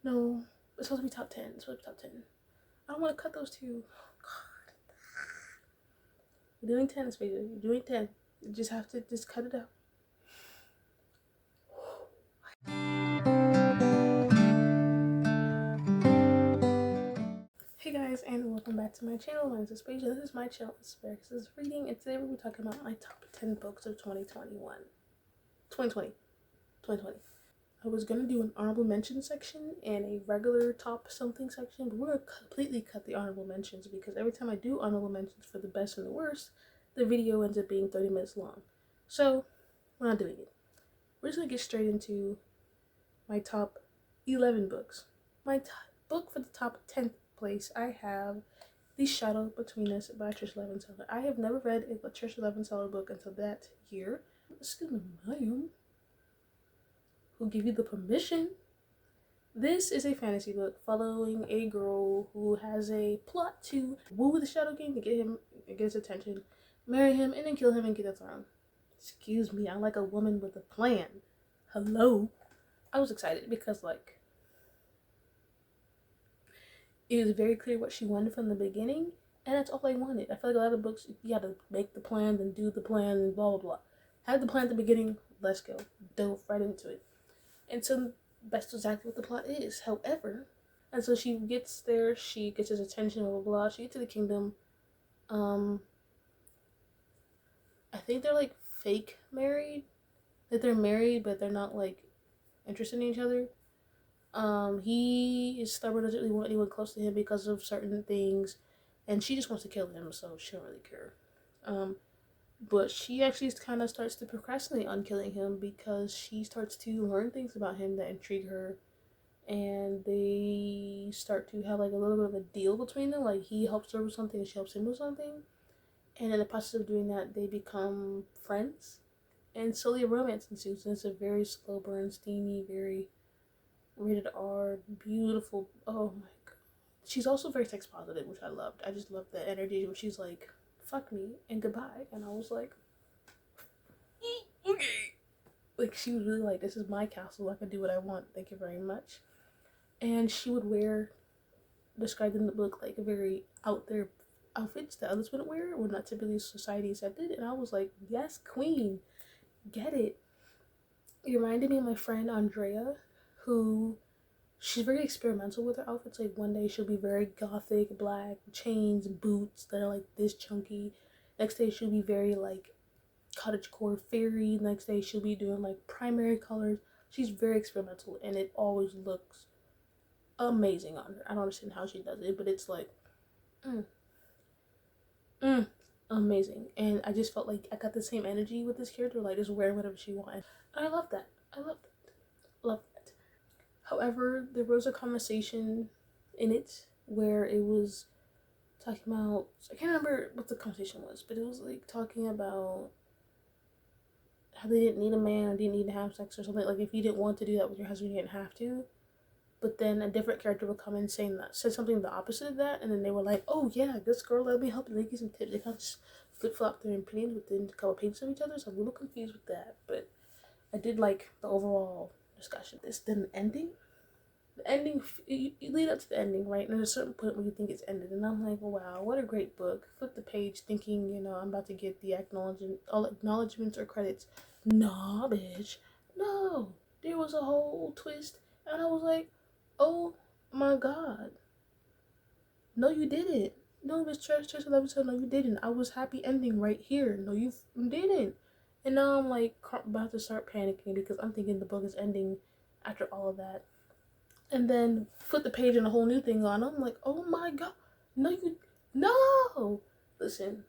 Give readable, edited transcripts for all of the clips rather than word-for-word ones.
No, it's supposed to be top 10. It's supposed to be top 10. I don't want to cut those two. God. You're doing 10, Spacer. You're doing 10. You just have to just cut it out. Hey guys, and welcome back to my channel. My name is Spacer. This is my channel, Asparagus Reading, and today we'll be talking about my top 10 books of 2020. I was going to do an honorable mention section and a regular top something section, but we're going to completely cut the honorable mentions because every time I do honorable mentions for the best and the worst, the video ends up being 30 minutes long. So, we're not doing it. We're just going to get straight into my top 11 books. My book for the top 10th place, I have The Shadow Between Us by Tricia Levenseller. I have never read a Tricia Levenseller book until that year. Excuse me, ma'am. Who give you the permission? This is a fantasy book following a girl who has a plot to woo the Shadow King to get his attention, marry him, and then kill him and get the throne. Excuse me, I'm like a woman with a plan. Hello? I was excited because, like, it was very clear what she wanted from the beginning, and that's all I wanted. I feel like a lot of books, you gotta make the plan, then do the plan, and blah, blah, blah. Have the plan at the beginning, let's go. Dove right into it. And so that's exactly what the plot is. However, and so she gets there, she gets his attention, blah, blah, blah. She gets to the kingdom. I think they're, like, fake married. Like, they're married, but they're not, like, interested in each other. He is stubborn, doesn't really want anyone close to him because of certain things, and she just wants to kill him, so she don't really care. But she actually kind of starts to procrastinate on killing him because she starts to learn things about him that intrigue her, and they start to have, like, a little bit of a deal between them. Like, he helps her with something and she helps him with something, and in the process of doing that, they become friends, and slowly a romance ensues. And it's a very slow burn, steamy, very rated R, beautiful. Oh my god. She's also very sex positive, which I loved. I just loved the energy where she's like, fuck me and goodbye. And I was like, okay. Like, she was really like, this is my castle. I can do what I want. Thank you very much. And she would wear, described in the book, like, a very out there outfits that others wouldn't wear, were not typically society accepted. And I was like, yes, queen. Get it. It reminded me of my friend Andrea, who, she's very experimental with her outfits. Like, one day she'll be very gothic, black, chains, boots that are, like, this chunky. Next day she'll be very, like, cottagecore fairy. Next day she'll be doing, like, primary colors. She's very experimental, and it always looks amazing on her. I don't understand how she does it, but it's like, amazing. And I just felt like I got the same energy with this character, like, just wearing whatever she wanted. And I love that. Love that. However, there was a conversation in it where it was talking about, I can't remember what the conversation was, but it was, like, talking about how they didn't need a man or didn't need to have sex or something. Like, if you didn't want to do that with your husband, you didn't have to. But then a different character would come in saying that, said something the opposite of that, and then they were like, oh yeah, this girl, let me help you, give you some tips. They kind of just flip-flop their opinions within a couple pages of each other, so I'm a little confused with that. But I did like the overall discussion. This then ending. The ending, you lead up to the ending, right? And there's a certain point where you think it's ended, and I'm like, wow, what a great book. Flip the page thinking, you know, I'm about to get the acknowledgements or credits. Nah, bitch. No. There was a whole twist, and I was like, oh my god. No, you didn't. No, Miss Tricia Levenseller, no, you didn't. I was happy ending right here. No, you didn't. And now I'm, like, about to start panicking because I'm thinking the book is ending after all of that. And then flip the page and a whole new thing on. I'm like, oh my god. No. Listen.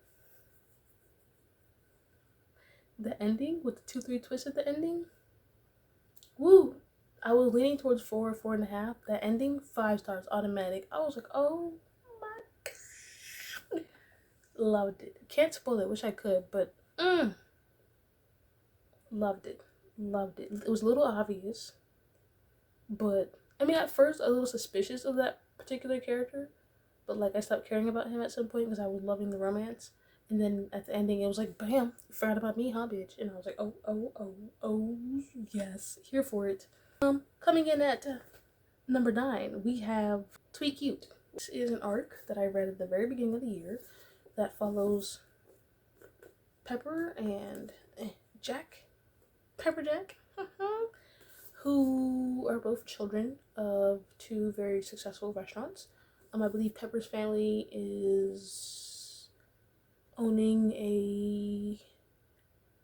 The ending with the 2-3 twist at the ending. Woo. I was leaning towards 4.5. That ending, 5 stars, automatic. I was like, oh my god. Loved it. Can't spoil it. Wish I could, but loved it. It was a little obvious, but I mean, at first, a little suspicious of that particular character, but, like, I stopped caring about him at some point because I was loving the romance. And then at the ending, it was like, bam, you forgot about me, huh, bitch? And I was like, oh, yes, here for it. Coming in at Number 9, we have Twee Cute. This is an arc that I read at the very beginning of the year that follows Pepper and Jack, Pepper Jack, who are both children of two very successful restaurants. I believe Pepper's family is owning a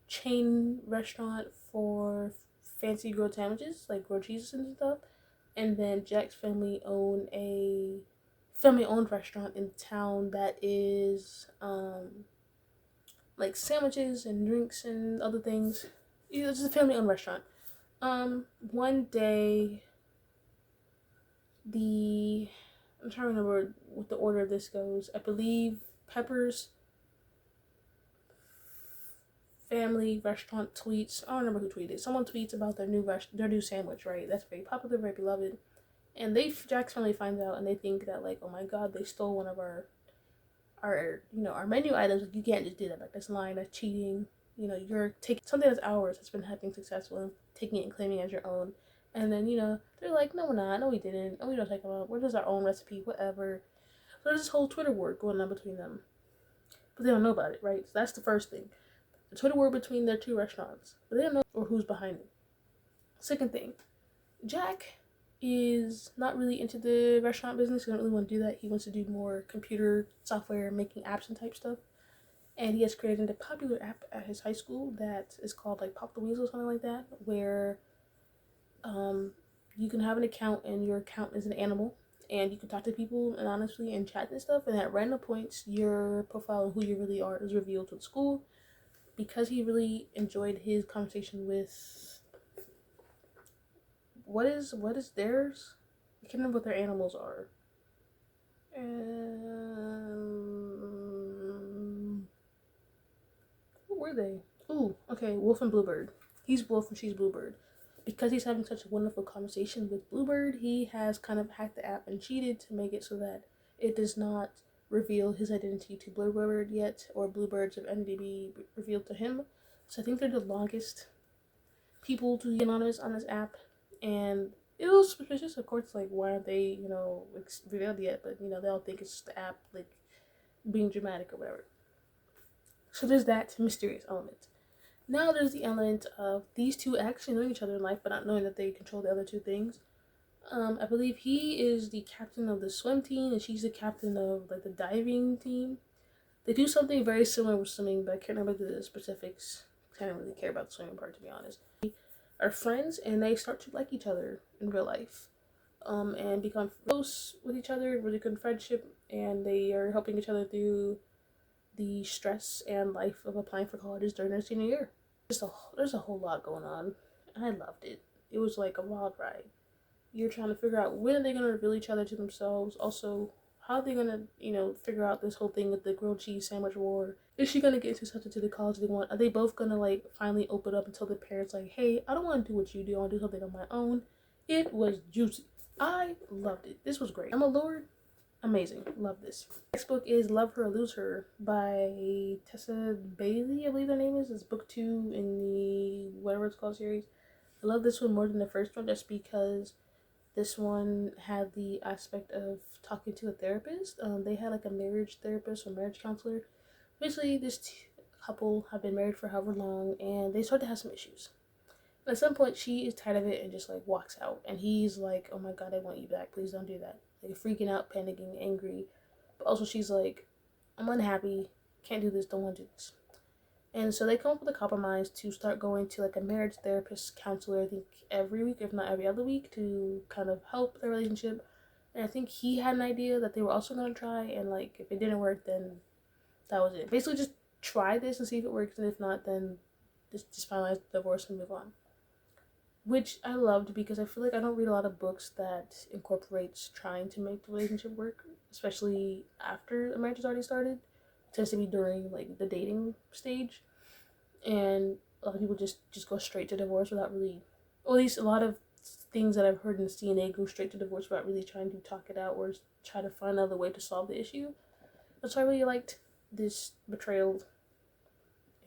chain restaurant for fancy grilled sandwiches, like grilled cheeses and stuff. And then Jack's family own a family-owned restaurant in town that is like sandwiches and drinks and other things. It's just a family-owned restaurant. One day, I'm trying to remember what the order of this goes. I believe Pepper's family restaurant tweets. I don't remember who tweeted. Someone tweets about their new sandwich, right? That's very popular, very beloved. And Jack's family finds out, and they think that, like, oh my god, they stole one of our our menu items. Like, you can't just do that. Like, that's lying, that's cheating. You're taking something that's ours, that's been having successful, and taking it and claiming it as your own. And then they're like, no, we're not. No, we didn't. No, we don't take them out. We're just our own recipe, whatever. So there's this whole Twitter war going on between them, but they don't know about it, right? So that's the first thing. The Twitter war between their two restaurants, but they don't know or who's behind it. Second thing, Jack is not really into the restaurant business. He doesn't really want to do that. He wants to do more computer software, making apps and type stuff. And he has created a popular app at his high school that is called like Pop the Weasel or something like that, where you can have an account and your account is an animal, and you can talk to people anonymously and chat and stuff, and at random points your profile and who you really are is revealed to the school. Because he really enjoyed his conversation with what is theirs? I can't remember what their animals are. What were they? Ooh, okay, Wolf and Bluebird. He's Wolf and she's Bluebird. Because he's having such a wonderful conversation with Bluebird, he has kind of hacked the app and cheated to make it so that it does not reveal his identity to Bluebird yet, or Bluebird's identity be revealed to him. So I think they're the longest people to be anonymous on this app, and it was suspicious. Of course, like, why aren't they, revealed yet? But they all think it's just the app, like, being dramatic or whatever. So there's that mysterious element. Now there's the element of these two actually knowing each other in life, but not knowing that they control the other two things. I believe he is the captain of the swim team, and she's the captain of like the diving team. They do something very similar with swimming, but I can't remember the specifics. I don't really care about the swimming part, to be honest. They are friends, and they start to like each other in real life, and become close with each other, really good friendship, and they are helping each other through the stress and life of applying for colleges during their senior year. There's a whole lot going on. I loved it. It was like a wild ride. You're trying to figure out when are they going to reveal each other to themselves. Also, how are they going to, figure out this whole thing with the grilled cheese sandwich war? Is she going to get accepted to the college they want? Are they both going to, like, finally open up and tell their parents, like, hey, I don't want to do what you do. I want to do something on my own. It was juicy. I loved it. This was great. Emma Lord, amazing. Love this. Next book is Love Her or Lose Her by Tessa Bailey, I believe her name is. It's book 2 in the whatever it's called series. I love this one more than the first one just because this one had the aspect of talking to a therapist. They had like a marriage therapist or marriage counselor. Basically, this couple have been married for however long, and they start to have some issues. And at some point, she is tired of it and just like walks out. And he's like, "Oh my god, I want you back. Please don't do that." Like freaking out, panicking, angry. But also, she's like, "I'm unhappy. Can't do this. Don't want to do this." And so they come up with a compromise to start going to like a marriage therapist counselor, I think every week, if not every other week, to kind of help their relationship. And I think he had an idea that they were also going to try, and like if it didn't work, then that was it. Basically, just try this and see if it works, and if not, then just finalize the divorce and move on. Which I loved because I feel like I don't read a lot of books that incorporates trying to make the relationship work, especially after a marriage has already started. It tends to be during like the dating stage, and a lot of people just go straight to divorce without really, or at least a lot of things that I've heard in CNA go straight to divorce without really trying to talk it out or try to find another way to solve the issue. That's why I really liked this betrayal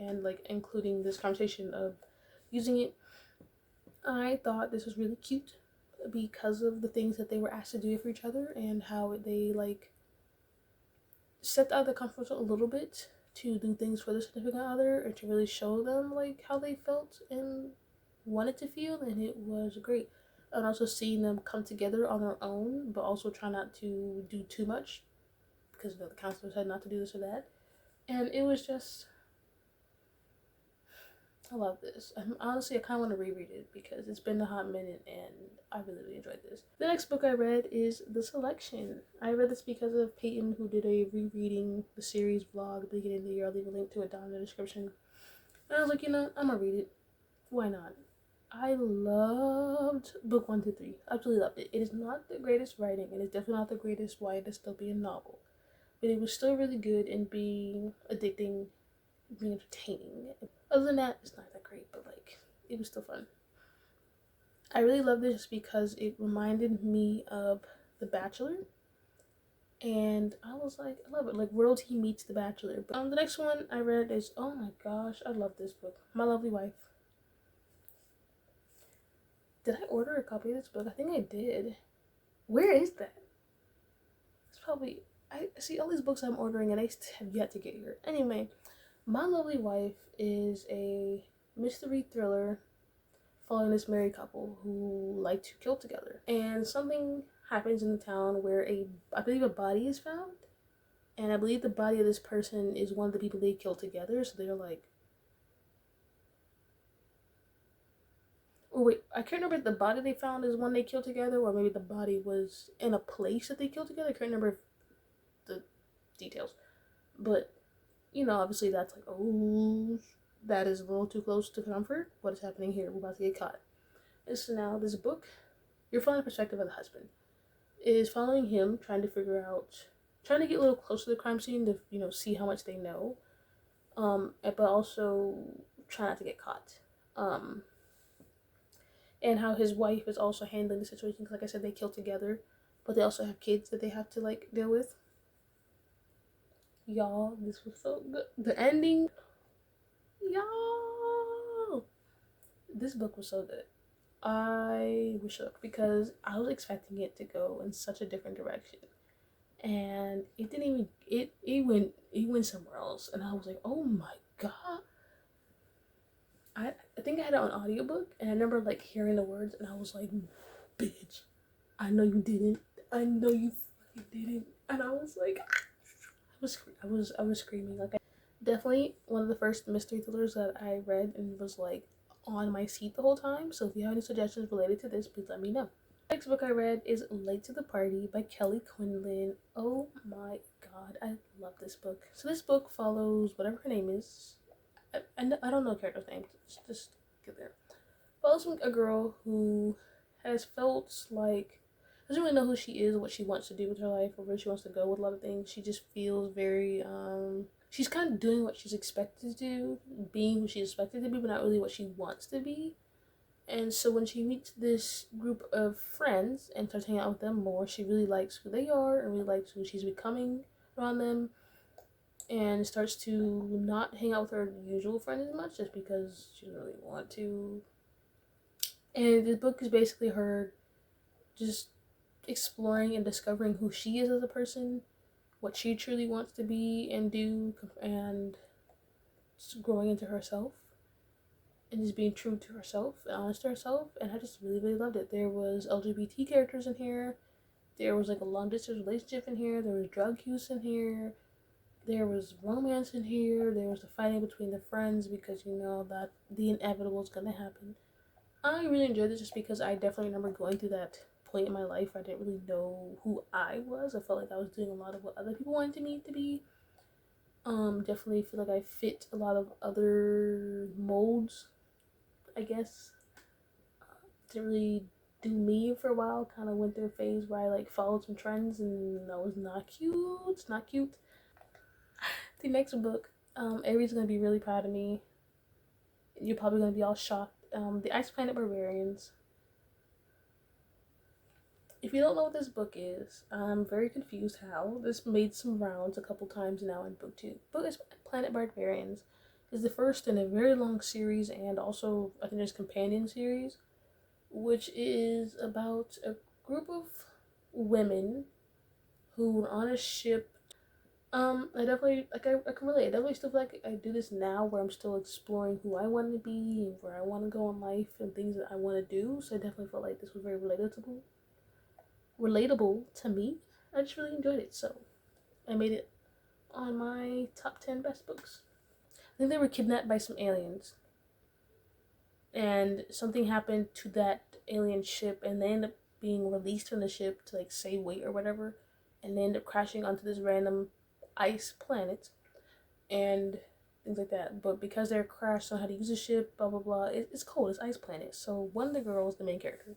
and like including this conversation of using it. I thought this was really cute. because of the things that they were asked to do for each other and how they like stepped out of their comfort zone a little bit to do things for their significant other and to really show them like how they felt and wanted to feel, and it was great. And also seeing them come together on their own, but also try not to do too much because the counselor said not to do this or that. And it was just, I love this. Honestly, I kind of want to reread it because it's been a hot minute and I really, really enjoyed this. The next book I read is The Selection. I read this because of Peyton, who did a rereading the series vlog at the beginning of the year. I'll leave a link to it down in the description. And I was like, you know, I'm gonna read it. Why not? I loved book 1 to 3. Absolutely loved it. It is not the greatest writing. It is definitely not the greatest YA dystopian novel. But it was still really good in being addicting, being entertaining. Other than that, it's not that great, but like, it was still fun. I really love this just because it reminded me of The Bachelor. And I was like, I love it. Like, royalty meets The Bachelor. But the next one I read is, oh my gosh, I love this book. My Lovely Wife. Did I order a copy of this book? I think I did. Where is that? It's probably, I see all these books I'm ordering and I have yet to get here. Anyway, My Lovely Wife is a mystery thriller following this married couple who like to kill together. And something happens in the town where I believe a body is found. And I believe the body of this person is one of the people they killed together. So they're like, or wait, I can't remember if the body they found is one they killed together, or maybe the body was in a place that they killed together. I can't remember the details. But, you know, obviously that's like, oh, that is a little too close to comfort. What is happening here? We're about to get caught. And so now this book, you're following the perspective of the husband, is following him, trying to figure out, trying to get a little closer to the crime scene to, you know, see how much they know. But also try not to get caught. And how his wife is also handling the situation, because like I said, they kill together, but they also have kids that they have to like deal with. Y'all, this was so good. The ending, y'all, this book was so good. I was shook because I was expecting it to go in such a different direction, and it didn't even, it went somewhere else, and I was like, oh my god. I think I had it on audiobook, and I remember like hearing the words, and I was like, bitch, I know you didn't. I know you fucking didn't. And I was like, I was screaming. Like, definitely one of the first mystery thrillers that I read and was like on my seat the whole time. So if you have any suggestions related to this, please let me know. Next book I read is Late to the Party by Kelly Quinlan. Oh my god, I love this book. So this book follows whatever her name is. I don't know the character's name. Just get there. Follows a girl who has felt like doesn't really know who she is, or what she wants to do with her life, or where she wants to go with a lot of things. She just feels very she's kind of doing what she's expected to do, being who she's expected to be, but not really what she wants to be. And so when she meets this group of friends and starts hanging out with them more, she really likes who they are and really likes who she's becoming around them. And starts to not hang out with her usual friends as much just because she doesn't really want to. And this book is basically her just exploring and discovering who she is as a person, what she truly wants to be and do, and just growing into herself and just being true to herself and honest to herself. And I just really, really loved it. There was LGBT characters in here. There was like a long distance relationship in here. There was drug use in here. There was romance in here. There was the fighting between the friends because you know that the inevitable is going to happen. I really enjoyed this just because I definitely remember going through that point in my life where I didn't really know who I was. I felt like I was doing a lot of what other people wanted me to be. Definitely feel like I fit a lot of other molds, I guess. Didn't really do me for a while. Kind of went through a phase where I like followed some trends and that was not cute. It's not cute. The next book, Avery's gonna be really proud of me. You're probably gonna be all shocked. The Ice Planet Barbarians. If you don't know what this book is, I'm very confused how. This made some rounds a couple times now in book 2. Book Ice Planet Barbarians is the first in a very long series, and also I think there's a companion series which is about a group of women who were on a ship. I definitely I can relate. I definitely still feel like I do this now, where I'm still exploring who I want to be and where I want to go in life and things that I want to do. So I definitely felt like this was very relatable to me. I just really enjoyed it, so I made it on my top 10 best books. I think they were kidnapped by some aliens, and something happened to that alien ship, and they end up being released from the ship to like save weight or whatever, and they end up crashing onto this random ice planet and things like that. But because they're crashed on how to use the ship, blah blah blah, it's cold, it's ice planet. So one of the girls, the main character,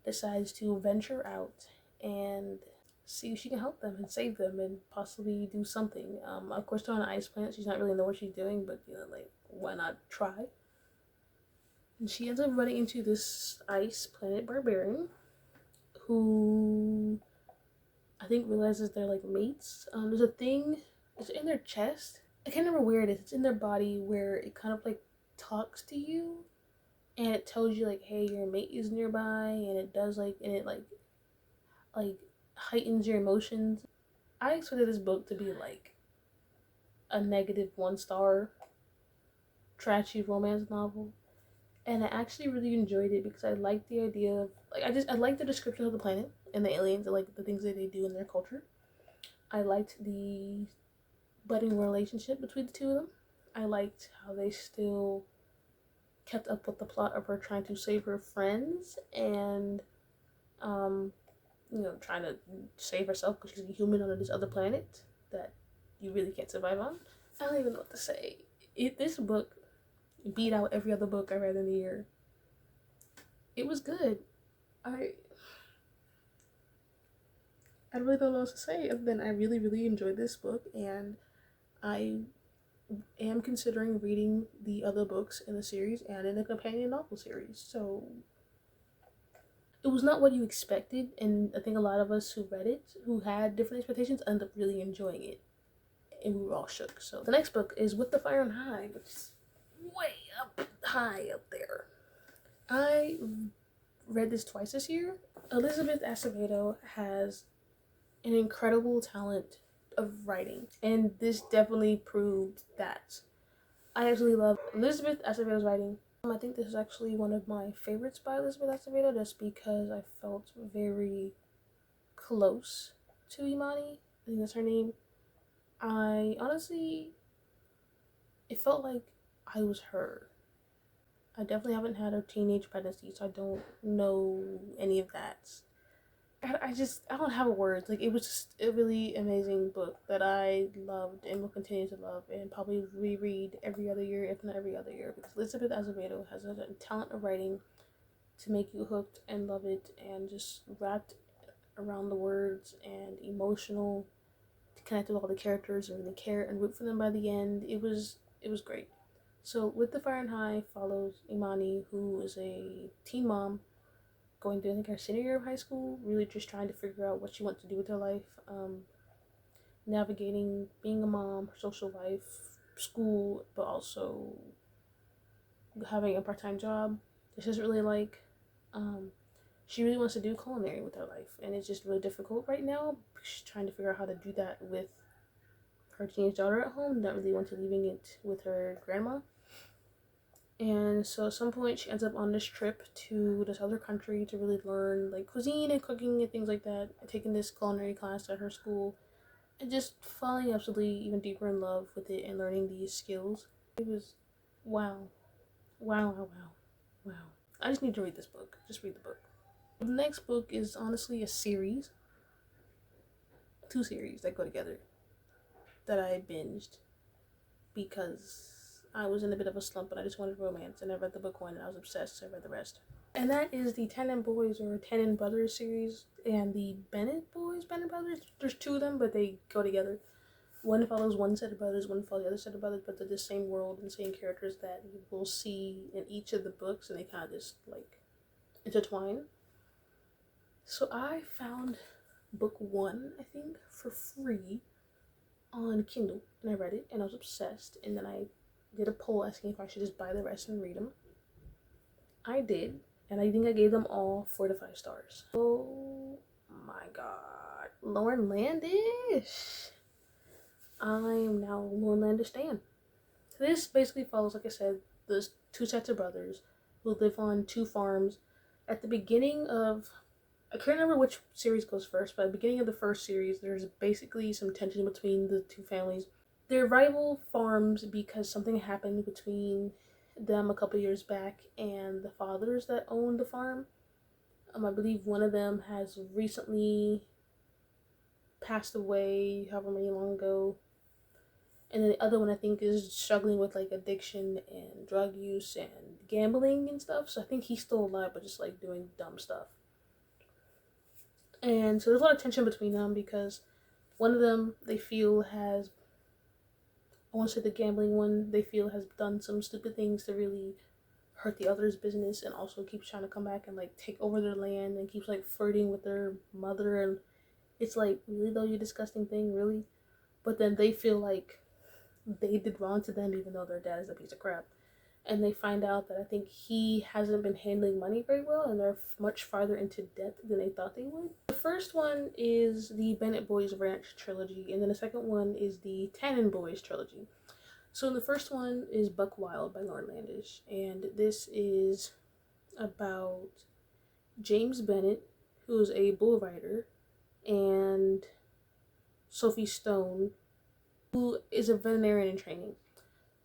decides to venture out and see if she can help them and save them and possibly do something. Of course, they're on an ice planet. She's not really know what she's doing, but like, why not try? And she ends up running into this ice planet barbarian, who I think realizes they're like mates. There's a thing, it's in their chest. I can't remember where it is. It's in their body where it kind of like talks to you, and it tells you like, hey, your mate is nearby, and it does like, and it like heightens your emotions. I expected this book to be like a negative 1 star trashy romance novel, and I actually really enjoyed it because I liked the idea of like, I liked the description of the planet and the aliens and like the things that they do in their culture. I liked the budding relationship between the two of them. I liked how they still kept up with the plot of her trying to save her friends and trying to save herself because she's a human on this other planet that you really can't survive on. I don't even know what to say. This book beat out every other book I read in the year. It was good. I really don't know what to say other than I really, really enjoyed this book, and I am considering reading the other books in the series and in the companion novel series. So it was not what you expected, and I think a lot of us who read it, who had different expectations, ended up really enjoying it, and we were all shook. So the next book is With the Fire and High, which is way up high up there. I read this twice this year. Elizabeth Acevedo has an incredible talent of writing, and this definitely proved that. I actually love Elizabeth Acevedo's writing. I think this is actually one of my favorites by Elizabeth Acevedo, just because I felt very close to Imani. I think that's her name. I honestly, it felt like I was her. I definitely haven't had a teenage pregnancy, so I don't know any of that. I don't have words. Like, it was just a really amazing book that I loved and will continue to love and probably reread every other year, if not every other year, because Elizabeth Azevedo has a talent of writing to make you hooked and love it, and just wrapped around the words and emotional to connect with all the characters and really care and root for them by the end. It was great. So With the Fire and High follows Imani, who is a teen mom going through, I think, her senior year of high school, really just trying to figure out what she wants to do with her life, navigating being a mom, her social life, school, but also having a part-time job that she doesn't really like. She really wants to do culinary with her life, and it's just really difficult right now. She's trying to figure out how to do that with her teenage daughter at home, not really want to leaving it with her grandma. And so at some point she ends up on this trip to this other country to really learn like cuisine and cooking and things like that, taking this culinary class at her school, and just falling absolutely even deeper in love with it and learning these skills. It was wow. Wow, wow, wow, wow. I just need to read this book. Just read the book. The next book is honestly a series. 2 series that go together that I binged because I was in a bit of a slump and I just wanted romance, and I read the book one and I was obsessed, so I read the rest. And that is the Bennet Boys or Bennet Brothers series and the Bennet Boys, Bennet Brothers. There's 2 of them, but they go together. One follows one set of brothers, one follows the other set of brothers, but they're the same world and same characters that you will see in each of the books, and they kind of just like intertwine. So I found book 1, I think, for free on Kindle, and I read it and I was obsessed, and then I did a poll asking if I should just buy the rest and read them. I did, and I think I gave them all 4 to 5 stars. Oh my god, Lauren Landish! I am now a Lauren Landish stan. This basically follows, like I said, there's 2 sets of brothers who live on 2 farms. At the beginning of, I can't remember which series goes first, but at the beginning of the first series, there's basically some tension between the 2 families. They're rival farms because something happened between them a couple years back and the fathers that own the farm. I believe one of them has recently passed away, however many long ago. And then the other one I think is struggling with like addiction and drug use and gambling and stuff. So I think he's still alive, but just like doing dumb stuff. And so there's a lot of tension between them because one of them they feel has, I want to say the gambling one, they feel has done some stupid things to really hurt the other's business, and also keeps trying to come back and like take over their land and keeps like flirting with their mother. And it's like, really though, you disgusting thing, really? But then they feel like they did wrong to them even though their dad is a piece of crap. And they find out that I think he hasn't been handling money very well, and they're much farther into debt than they thought they would. The first one is the Bennet Boys Ranch trilogy, and then the second one is the Tannen Boys trilogy. So the first one is Buck Wild by Lauren Landish, and this is about James Bennet, who's a bull rider, and Sophie Stone, who is a veterinarian in training.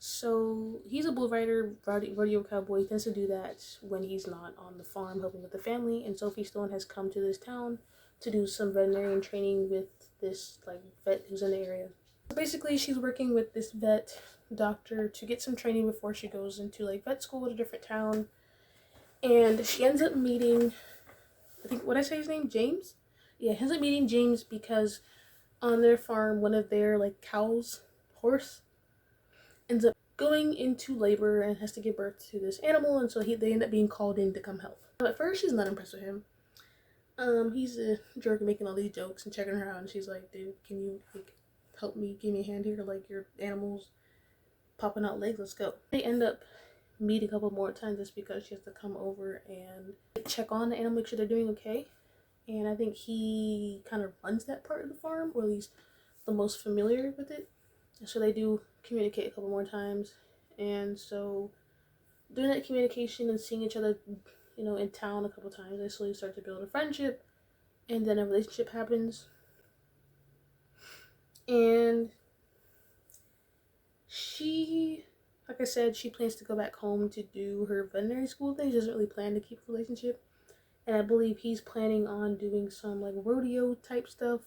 So he's a bull rider, rodeo cowboy. He tends to do that when he's not on the farm helping with the family. And Sophie Stone has come to this town to do some veterinarian training with this like vet who's in the area. So basically, she's working with this vet doctor to get some training before she goes into like vet school at a different town. And she ends up meeting, I think, what did I say his name? James? Yeah, ends up meeting James because on their farm, one of their like cows, horse, ends up going into labor and has to give birth to this animal, and so they end up being called in to come help. At first, she's not impressed with him. He's a jerk making all these jokes and checking her out, and she's like, dude, can you like help me, give me a hand here, like your animal's popping out legs, let's go. They end up meeting a couple more times just because she has to come over and check on the animal, make sure they're doing okay. And I think he kind of runs that part of the farm, or at least the most familiar with it. So they do communicate a couple more times. And so doing that communication and seeing each other, you know, in town a couple times, they slowly start to build a friendship. And then a relationship happens. And she, like I said, she plans to go back home to do her veterinary school thing. She doesn't really plan to keep a relationship. And I believe he's planning on doing some like rodeo type stuff.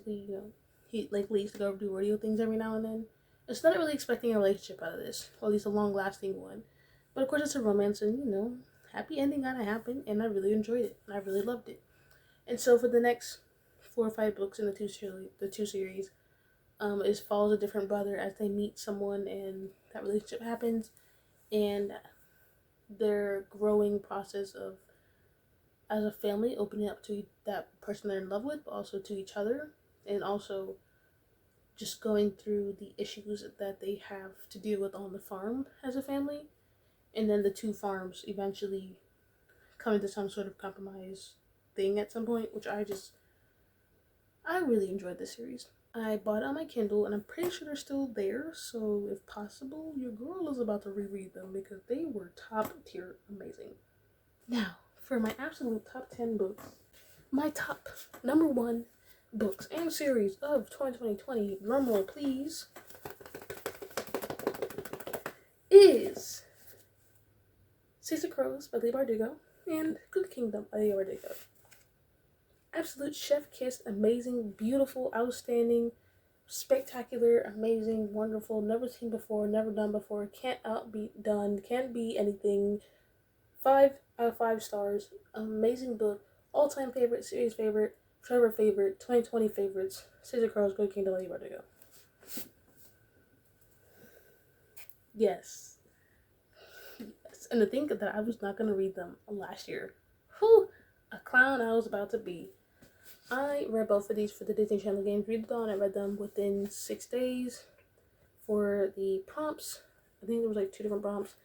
You know, he like leaves to go do rodeo things every now and then. It's not really expecting a relationship out of this, or at least a long-lasting one. But of course, it's a romance, and you know, happy ending gotta happen. And I really enjoyed it, and I really loved it. And so for the next 4 or 5 books in the two series, it follows a different brother as they meet someone, and that relationship happens, and their growing process of, as a family, opening up to that person they're in love with, but also to each other, and also just going through the issues that they have to deal with on the farm as a family, and then the 2 farms eventually come into some sort of compromise thing at some point, which I really enjoyed this series. I bought it on my Kindle, and I'm pretty sure they're still there, so if possible, your girl is about to reread them because they were top tier amazing. Now, for my absolute top 10 books, my top number 1 books and series of 2020, drumroll please, is Six of Crows by Leigh Bardugo and Good Kingdom by Leigh Bardugo. Absolute chef kiss, amazing, beautiful, outstanding, spectacular, amazing, wonderful, never seen before, never done before, can't outbe done, can't be anything. 5 out of 5 stars. Amazing book, all-time favorite, series favorite, forever favorite, 2020 favorites. Six of Crows, Good Kingdom, Leigh Bardugo. Yes. Yes. And to think that I was not going to read them last year. Whew, a clown I was about to be. I read both of these for the Disney Channel Games Readathon. I read them within 6 days. For the prompts, I think there was like 2 different prompts.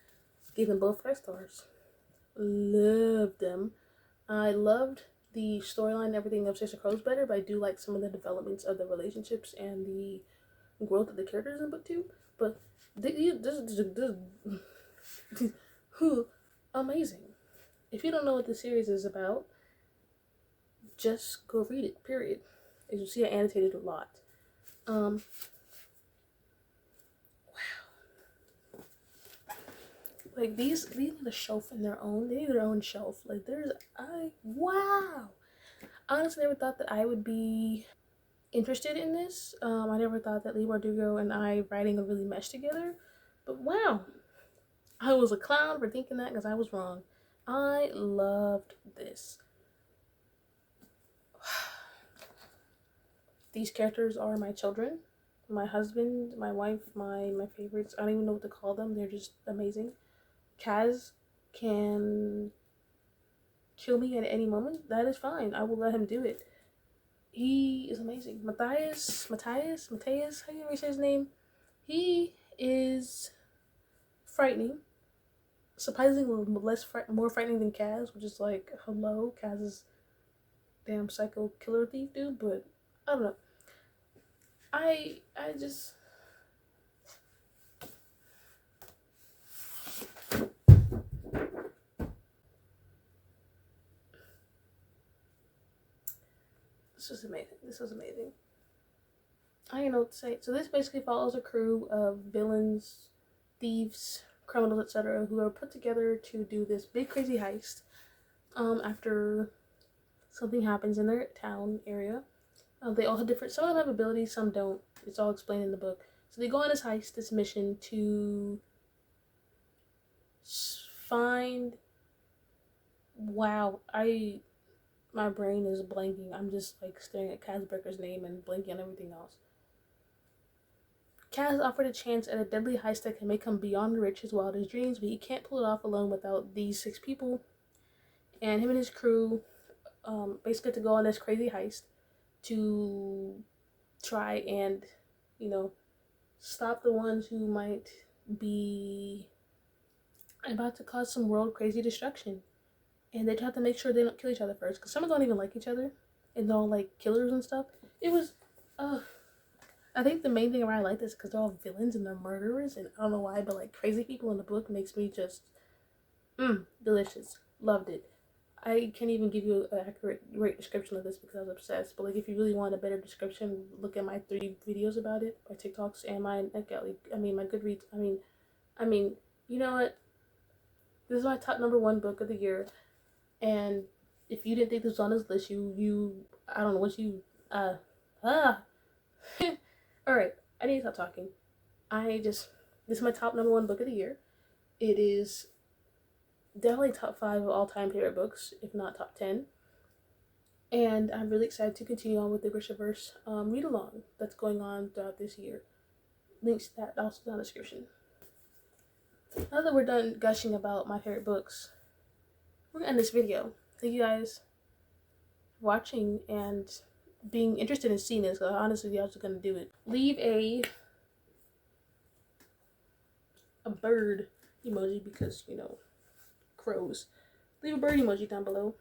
Gave them both 5 stars. loved them. I loved the storyline and everything of Sister Crow's better, but I do like some of the developments of the relationships and the growth of the characters in book two. But this amazing. If you don't know what the series is about, just go read it. Period. As you see, I annotated a lot. Wow. Like these need a shelf in their own. They need their own shelf. Like wow. I honestly never thought that I would be interested in this. I never thought that Lee Bardugo and I writing would really mesh together. But wow, I was a clown for thinking that because I was wrong. I loved this. These characters are my children, my husband, my wife, my favorites. I don't even know what to call them. They're just amazing. Kaz can kill me at any moment. That is fine. I will let him do it. He is amazing. Matthias, how do you say his name? He is frightening. Surprisingly more frightening than Kaz, which is like, hello, Kaz is damn psycho killer thief dude, but I don't know. I just this was amazing. I don't know what to say. So this basically follows a crew of villains, thieves, criminals, etc., who are put together to do this big crazy heist. After something happens in their town area. They all have different, some of them have abilities, some don't. It's all explained in the book. So they go on this heist, this mission to find, wow, my brain is blanking. I'm just like staring at Kaz Brecker's name and blanking on everything else. Kaz offered a chance at a deadly heist that can make him beyond rich his wildest dreams, but he can't pull it off alone without these 6 people. And him and his crew basically to go on this crazy heist to try and, stop the ones who might be about to cause some world crazy destruction. And they have to make sure they don't kill each other first, because some of them don't even like each other, and they're all like killers and stuff. It was, I think the main thing why I like this is because they're all villains and they're murderers, and I don't know why, but like crazy people in the book makes me just, delicious. Loved it. I can't even give you an accurate, great description of this because I was obsessed. But like, if you really want a better description, look at my 3 videos about it, my TikToks, and my my Goodreads. I mean, you know what? This is my top #1 book of the year, and if you didn't think this was on this list, I don't know what you, all right. I need to stop talking. This is my top #1 book of the year. It is definitely top 5 of all-time favorite books, if not top 10. And I'm really excited to continue on with the Grishaverse read-along that's going on throughout this year. Links to that also in the description. Now that we're done gushing about my favorite books, we're gonna end this video. Thank you guys for watching and being interested in seeing this. Honestly, I was gonna do it. Leave a bird emoji because, crows. Leave a bird emoji down below.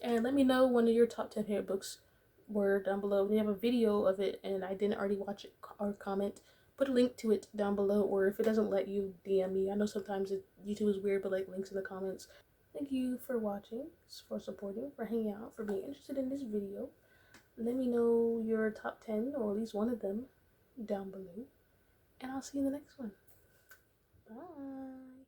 And let me know one of your top 10 favorite books were down below. We have a video of it and I didn't already watch it or comment. Put a link to it down below, or if it doesn't let you, DM me. I know sometimes YouTube is weird, but like links in the comments. Thank you for watching, for supporting, for hanging out, for being interested in this video. Let me know your top 10 or at least one of them down below. And I'll see you in the next one. Bye.